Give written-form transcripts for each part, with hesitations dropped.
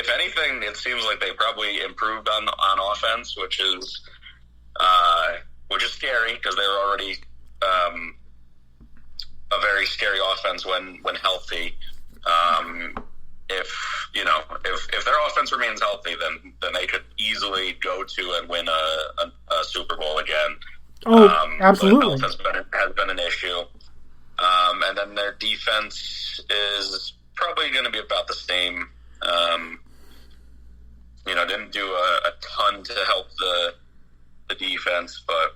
if anything, it seems like they probably improved on offense, which is scary because they were already a very scary offense when healthy. If their offense remains healthy, then they could easily go to and win a Super Bowl again. Oh, absolutely. But health has been an issue. And then their defense is probably going to be about the same. Didn't do a ton to help the defense, but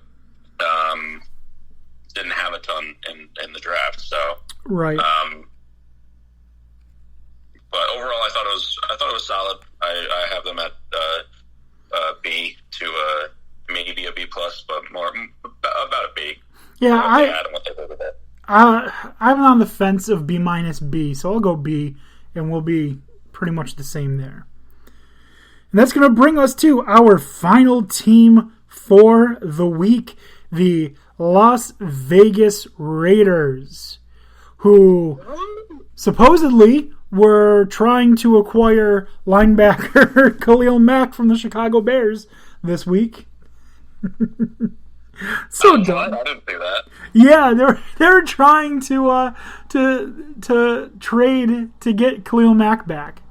didn't have a ton in the draft. So right. But overall, I thought it was solid. I have them at B to maybe a B plus, but more about a B. Yeah, I'm on the fence of B minus B, so I'll go B, and we'll be pretty much the same there. And that's going to bring us to our final team for the week, the Las Vegas Raiders, who supposedly were trying to acquire linebacker Khalil Mack from the Chicago Bears this week. So dumb. I didn't see that. Yeah, they were trying to trade to get Khalil Mack back.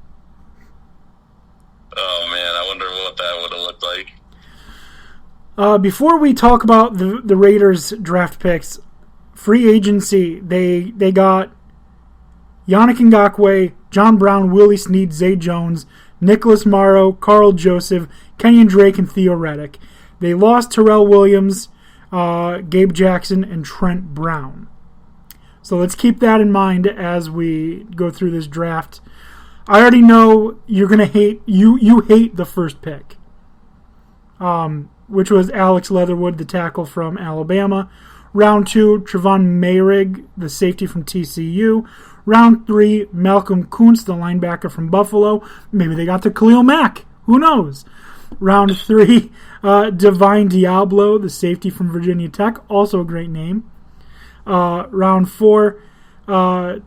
Oh man, I wonder what that would have looked like. Before we talk about the Raiders draft picks, free agency, they got Yannick Ngakoue, John Brown, Willie Snead, Zay Jones, Nicholas Morrow, Carl Joseph, Kenyon Drake, and Theo Reddick. They lost Terrell Williams, Gabe Jackson, and Trent Brown. So let's keep that in mind as we go through this draft. I already know you're going to hate, you hate the first pick, which was Alex Leatherwood, the tackle from Alabama. Round 2, Trevon Mayrig, the safety from TCU. Round 3, Malcolm Kuntz, the linebacker from Buffalo. Maybe they got to Khalil Mack. Who knows? Round 3, Divine Diablo, the safety from Virginia Tech. Also a great name. Round 4,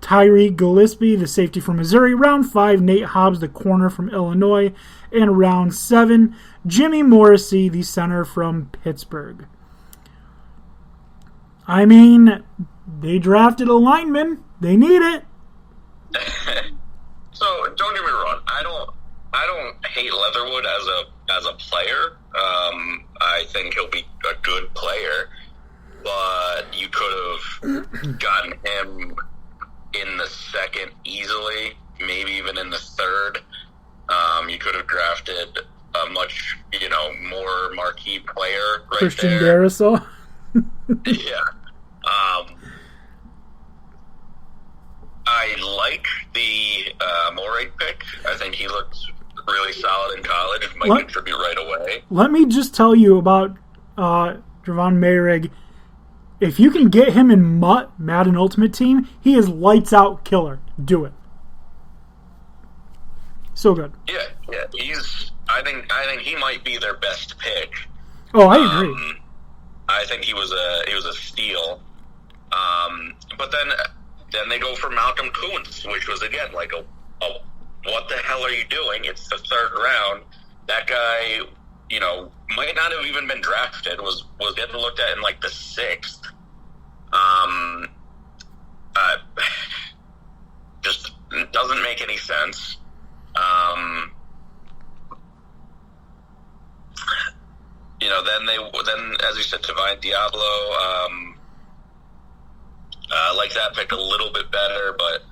Tyree Gillespie, the safety from Missouri. Round 5, Nate Hobbs, the corner from Illinois. And round 7, Jimmy Morrissey, the center from Pittsburgh. I mean, they drafted a lineman. They need it. So don't get me wrong. I don't hate Leatherwood as a player. I think he'll be a good player, but you could have gotten him in the second easily, maybe even in the third. You could have drafted a much more marquee player right Christian there. Darrisaw. Yeah. I like the Morey pick. I think he looked really solid in college. Might contribute right away. Let me just tell you about Trevon Mayrig. If you can get him in Madden Ultimate Team, he is lights out killer. Do it. So good. Yeah. I think he might be their best pick. Oh, I agree. I think he was a steal. But then they go for Malcolm Kuntz, which was again like a what the hell are you doing? It's the third round. That guy, might not have even been drafted. Was getting looked at in like the 6th. Just doesn't make any sense. Then as you said, Divine Diablo. I like that pick a little bit better, but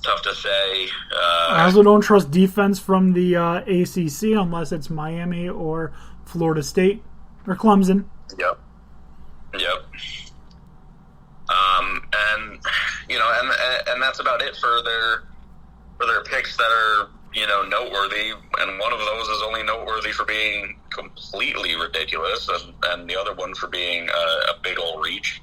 tough to say. I also don't trust defense from the ACC unless it's Miami or Florida State or Clemson. Yep. And that's about it for their picks that are noteworthy, and one of those is only noteworthy for being completely ridiculous, and the other one for being a big old reach.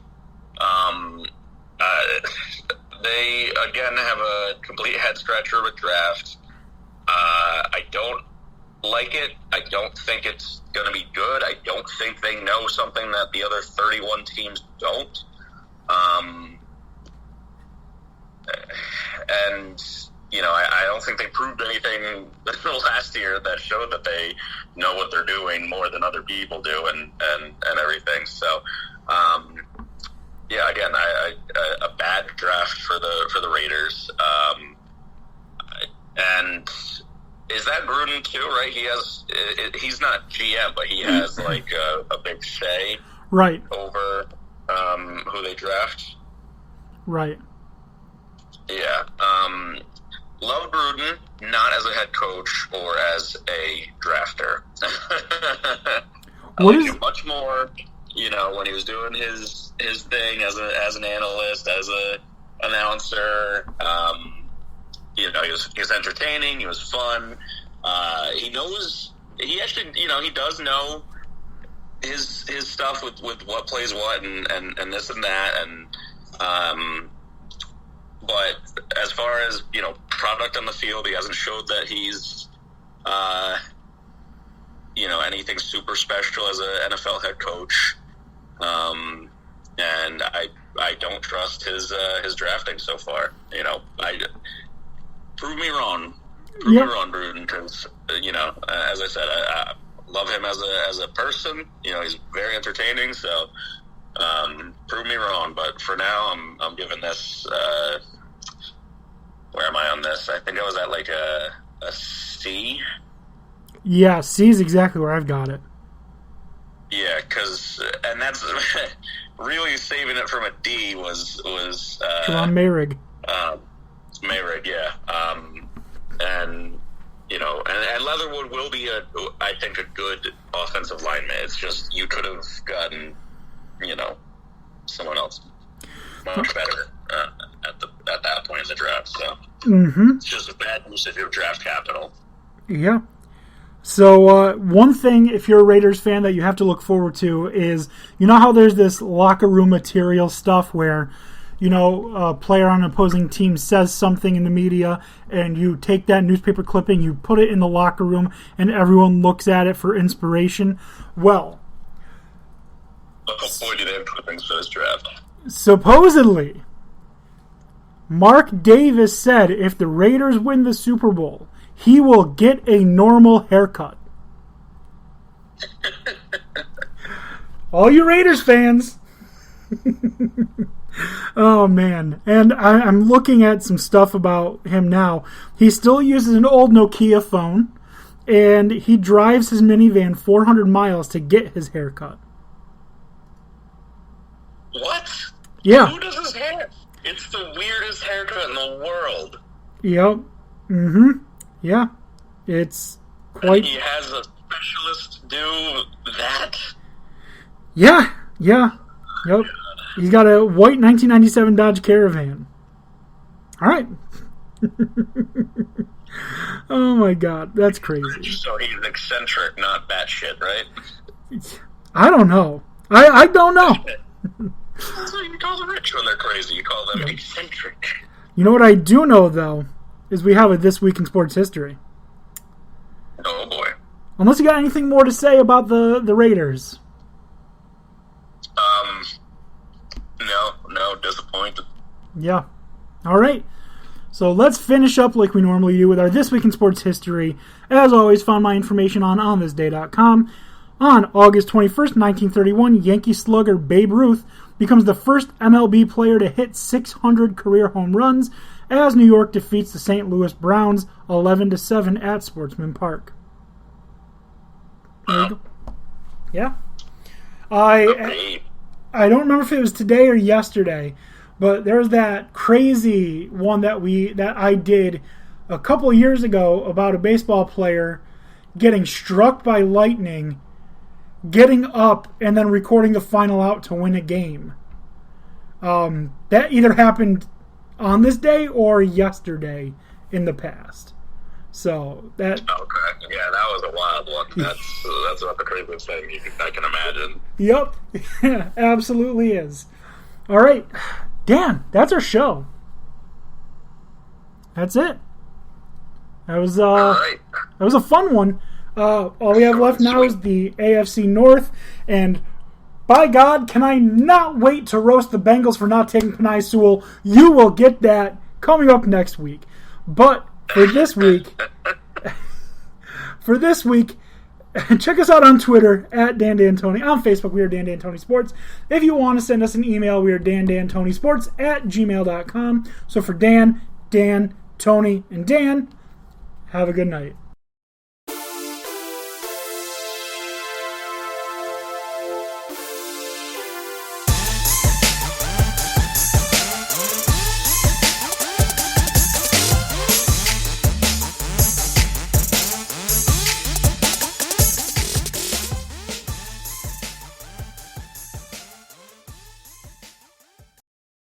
They again have a complete head scratcher with draft. I don't like it. I don't think it's going to be good. I don't think they know something that the other 31 teams don't. And I don't think they proved anything last year that showed that they know what they're doing more than other people do and everything. So, again, a bad draft for the Raiders. And is that Gruden too? Right? He's not GM, but he has like a big say, right, over who they draft. Right. Yeah. Love Gruden, not as a head coach or as a drafter. I like him much more, when he was doing his thing as an analyst, as a announcer. He was entertaining. He was fun. He does know his stuff with what plays what and this and that and. But as far as, product on the field, he hasn't showed that he's, anything super special as an NFL head coach. And I don't trust his drafting so far. Prove me wrong. Prove me wrong, Gruden, because, as I said, I love him as a person. He's very entertaining, so prove me wrong. But for now, I'm giving this... where am I on this? I think I was at like a C. Yeah, C is exactly where I've got it. Yeah, and that's really saving it from a D was Javon Mayrig. Mayrig, yeah. And Leatherwood will be I think a good offensive lineman. It's just you could have gotten, someone else much better. At that point in the draft, so it's just a bad use of your draft capital. Yeah. So one thing, if you're a Raiders fan, that you have to look forward to is, how there's this locker room material stuff where, a player on an opposing team says something in the media, and you take that newspaper clipping, you put it in the locker room, and everyone looks at it for inspiration. Well, boy, do they have clippings for this draft. Supposedly, Mark Davis said if the Raiders win the Super Bowl, he will get a normal haircut. All you Raiders fans. Oh, man. And I'm looking at some stuff about him now. He still uses an old Nokia phone, and he drives his minivan 400 miles to get his haircut. What? Yeah. Who does his hair? It's the weirdest haircut in the world. Yep. Mm-hmm. Yeah. It's quite... He has a specialist do that? Yeah. Yeah. Yep. He's got a white 1997 Dodge Caravan. All right. Oh, my God. That's crazy. So he's eccentric, not batshit, right? I don't know. I don't know. That's what you call the rich when they're crazy. You call them eccentric. You know what I do know, though, is we have a This Week in Sports History. Oh, boy. Unless you got anything more to say about the Raiders. No, disappointed. Yeah. All right. So let's finish up like we normally do with our This Week in Sports History. As always, found my information on onthisday.com. On August 21st, 1931, Yankee slugger Babe Ruth becomes the first MLB player to hit 600 career home runs as New York defeats the St. Louis Browns 11-7 at Sportsman Park. There you go. Yeah. I don't remember if it was today or yesterday, but there was that crazy one that I did a couple years ago about a baseball player getting struck by lightning, getting up, and then recording the final out to win a game. That either happened on this day or yesterday in the past. So that... Okay, yeah, that was a wild one. That's about the craziest thing I can imagine. Yep, absolutely is. All right, Dan, that's our show. That's it. That was a fun one. All we have left now is the AFC North, and by God, can I not wait to roast the Bengals for not taking Penei Sewell. You will get that coming up next week. But for this week, check us out on Twitter at Dan D'Antoni. On Facebook, we are Dan D'Antoni Sports. If you want to send us an email, we are dandantonisports at gmail.com. So for Dan, Tony, and Dan, have a good night.